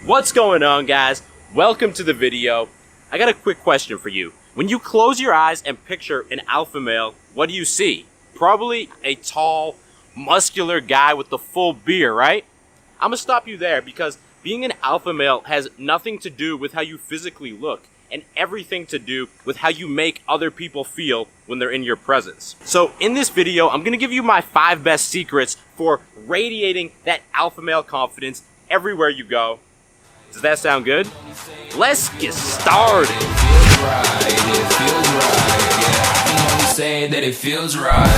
What's going on, guys? Welcome to the video. I got a quick question for you. When you close your eyes and picture an alpha male, what do you see? Probably a tall, muscular guy with the full beard, right? I'm gonna stop you there because being an alpha male has nothing to do with how you physically look and everything to do with how you make other people feel when they're in your presence. So in this video, I'm gonna give you my 5 best secrets for radiating that alpha male confidence everywhere you go. Does that sound good? Let's get started. It feels right.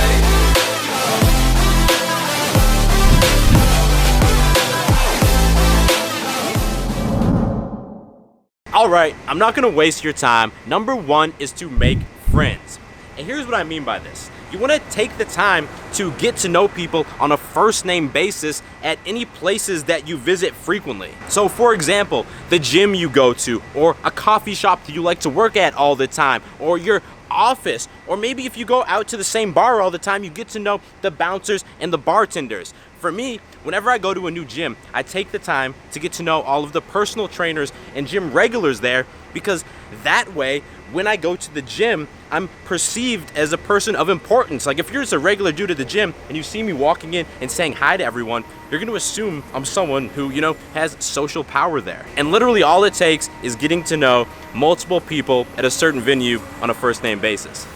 Alright, I'm not gonna waste your time. Number 1 is to make friends. And here's what I mean by this. You want to take the time to get to know people on a first name basis at any places that you visit frequently. So for example, the gym you go to, or a coffee shop that you like to work at all the time, or your office, or maybe if you go out to the same bar all the time, you get to know the bouncers and the bartenders. For me, whenever I go to a new gym, I take the time to get to know all of the personal trainers and gym regulars there, because that way, when I go to the gym, I'm perceived as a person of importance. Like if you're just a regular dude at the gym and you see me walking in and saying hi to everyone, you're gonna assume I'm someone who, has social power there. And literally all it takes is getting to know multiple people at a certain venue on a first name basis.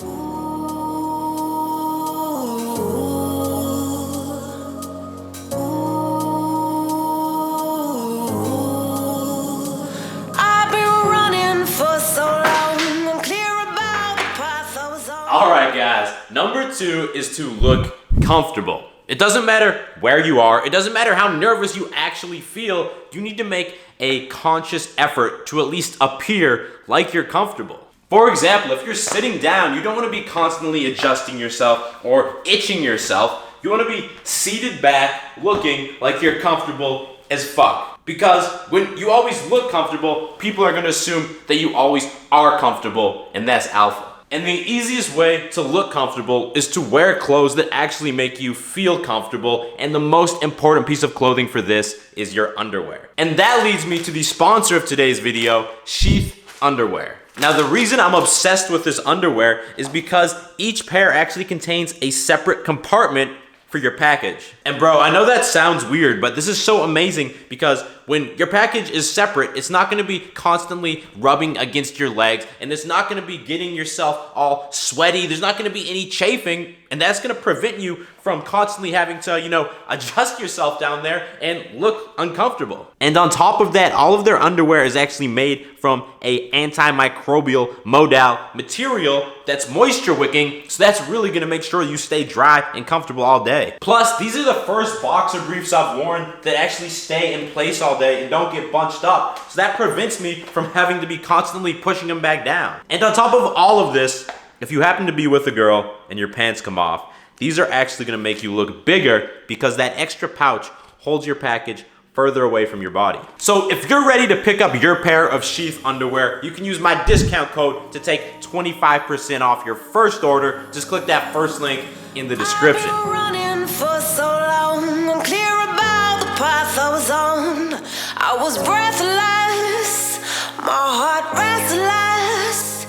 Alright guys, number 2 is to look comfortable. It doesn't matter where you are, it doesn't matter how nervous you actually feel, you need to make a conscious effort to at least appear like you're comfortable. For example, if you're sitting down, you don't want to be constantly adjusting yourself or itching yourself. You want to be seated back, looking like you're comfortable as fuck. Because when you always look comfortable, people are going to assume that you always are comfortable, and that's alpha. And the easiest way to look comfortable is to wear clothes that actually make you feel comfortable, and the most important piece of clothing for this is your underwear. And that leads me to the sponsor of today's video, Sheath Underwear. Now the reason I'm obsessed with this underwear is because each pair actually contains a separate compartment for your package. And bro, I know that sounds weird, but this is so amazing because when your package is separate, it's not gonna be constantly rubbing against your legs, and it's not gonna be getting yourself all sweaty. There's not gonna be any chafing, and that's gonna prevent you from constantly having to, adjust yourself down there and look uncomfortable. And on top of that, all of their underwear is actually made from a antimicrobial modal material that's moisture wicking, so that's really gonna make sure you stay dry and comfortable all day. Plus, these are the first boxer briefs I've worn that actually stay in place all day and don't get bunched up, so that prevents me from having to be constantly pushing them back down. And on top of all of this, if you happen to be with a girl and your pants come off, these are actually gonna make you look bigger because that extra pouch holds your package further away from your body. So if you're ready to pick up your pair of Sheath underwear, you can use my discount code to take 25% off your first order. Just click that first link in the description. I've been running for so long, I'm clear about the path I was on. I was breathless, my heart restless.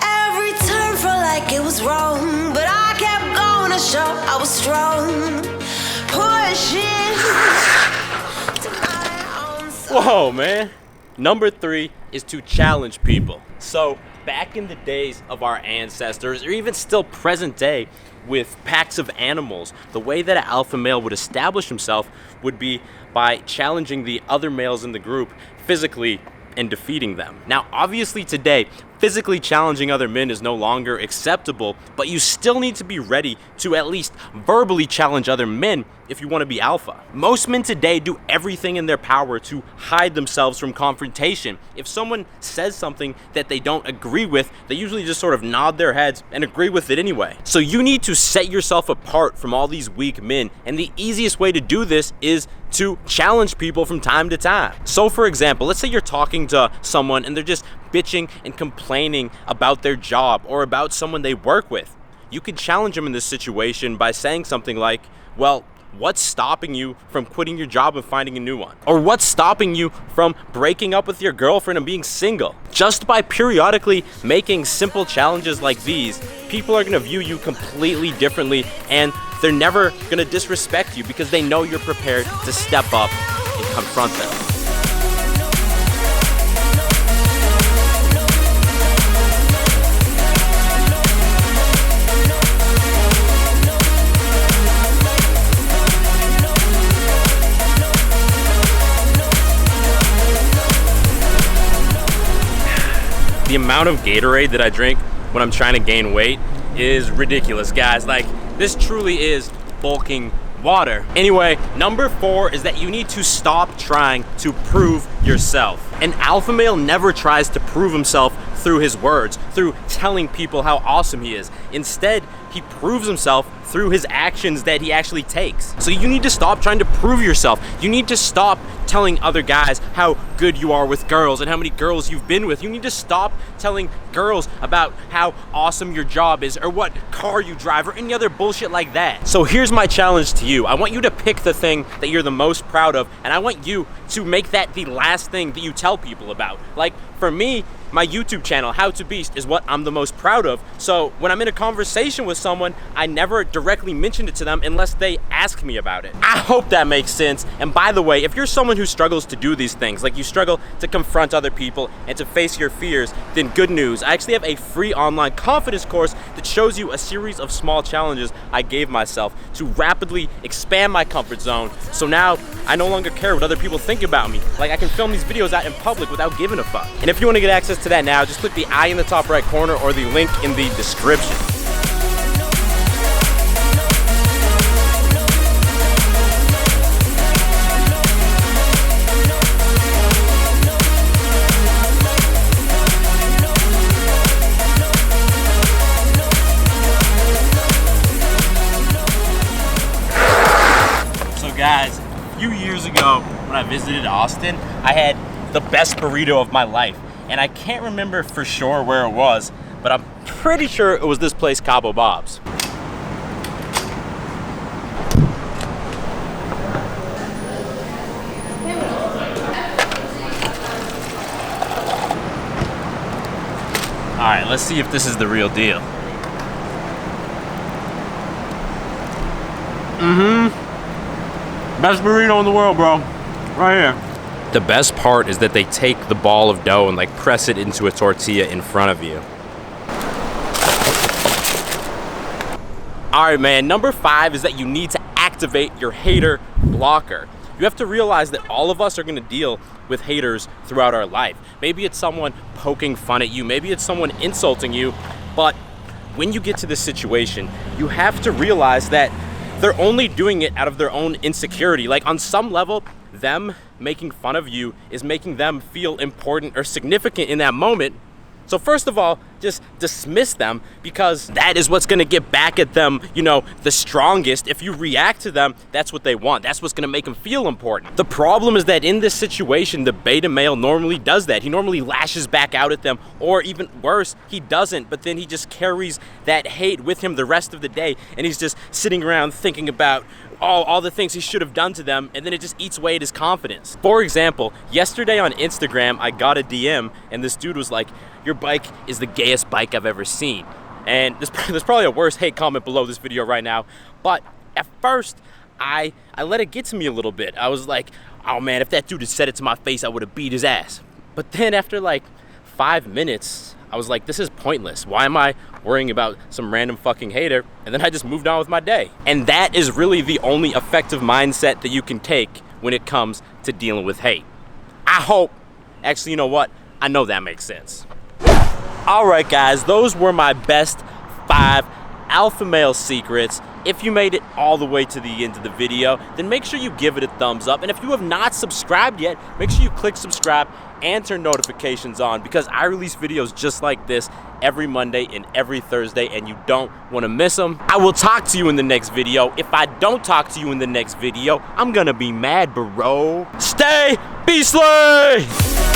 Every turn felt like it was wrong, but I kept going to show I was strong. Pushing to my own soul. Whoa, man. Number 3 is to challenge people. So back in the days of our ancestors, or even still present day with packs of animals, the way that an alpha male would establish himself would be by challenging the other males in the group physically and defeating them. Now, obviously today, physically challenging other men is no longer acceptable, but you still need to be ready to at least verbally challenge other men if you want to be alpha. Most men today do everything in their power to hide themselves from confrontation. If someone says something that they don't agree with, they usually just sort of nod their heads and agree with it anyway. So you need to set yourself apart from all these weak men, and the easiest way to do this is to challenge people from time to time. So for example, let's say you're talking to someone and they're just bitching and complaining about their job or about someone they work with. You could challenge them in this situation by saying something like, well, what's stopping you from quitting your job and finding a new one? Or what's stopping you from breaking up with your girlfriend and being single? Just by periodically making simple challenges like these, people are gonna view you completely differently, and they're never gonna disrespect you because they know you're prepared to step up and confront them. The amount of Gatorade that I drink when I'm trying to gain weight is ridiculous, guys. Like, this truly is bulking water. Anyway, number 4 is that you need to stop trying to prove yourself. An alpha male never tries to prove himself through his words, through telling people how awesome he is. Instead, he proves himself through his actions that he actually takes. So you need to stop trying to prove yourself. You need to stop telling other guys how good you are with girls and how many girls you've been with. You need to stop telling girls about how awesome your job is or what car you drive or any other bullshit like that. So here's my challenge to you. I want you to pick the thing that you're the most proud of, and I want you to make that the last thing that you tell people about. Like, for me, my YouTube channel, How to Beast, is what I'm the most proud of. So when I'm in a conversation with someone, I never directly mention it to them unless they ask me about it. I hope that makes sense. And by the way, if you're someone who struggles to do these things, like you struggle to confront other people and to face your fears, then good news. I actually have a free online confidence course that shows you a series of small challenges I gave myself to rapidly expand my comfort zone. So now I no longer care what other people think about me. Like, I can film these videos out in public without giving a fuck. And if you want to get access to that now, just click the I in the top right corner or the link in the description. So guys, a few years ago when I visited Austin, I had the best burrito of my life. And I can't remember for sure where it was, but I'm pretty sure it was this place, Cabo Bob's. All right, let's see if this is the real deal. Best burrito in the world, bro. Right here. The best part is that they take the ball of dough and like press it into a tortilla in front of you. All right, man, number 5 is that you need to activate your hater blocker. You have to realize that all of us are gonna deal with haters throughout our life. Maybe it's someone poking fun at you, maybe it's someone insulting you, but when you get to this situation, you have to realize that they're only doing it out of their own insecurity. Like, on some level, them making fun of you is making them feel important or significant in that moment. So first of all, just dismiss them, because that is what's gonna get back at them, you know, the strongest. If you react to them, that's what they want. That's what's gonna make them feel important. The problem is that in this situation, the beta male normally does that. He normally lashes back out at them, or even worse, he doesn't, but then he just carries that hate with him the rest of the day, and he's just sitting around thinking about all the things he should have done to them, and then it just eats away at his confidence. For example, yesterday on Instagram, I got a DM, and this dude was like, "Your bike is the gayest bike I've ever seen." And there's probably a worse hate comment below this video right now, but at first, I let it get to me a little bit. I was like, oh man, if that dude had said it to my face, I would have beat his ass. But then after like 5 minutes, I was like, this is pointless. Why am I worrying about some random fucking hater? And then I just moved on with my day. And that is really the only effective mindset that you can take when it comes to dealing with hate. I hope, actually, you know what? I know that makes sense. All right, guys, those were my best 5 alpha male secrets. If you made it all the way to the end of the video, then make sure you give it a thumbs up. And if you have not subscribed yet, make sure you click subscribe and turn notifications on, because I release videos just like this every Monday and every Thursday, and you don't want to miss them. I will talk to you in the next video. If I don't talk to you in the next video, I'm gonna be mad, bro. Stay beastly!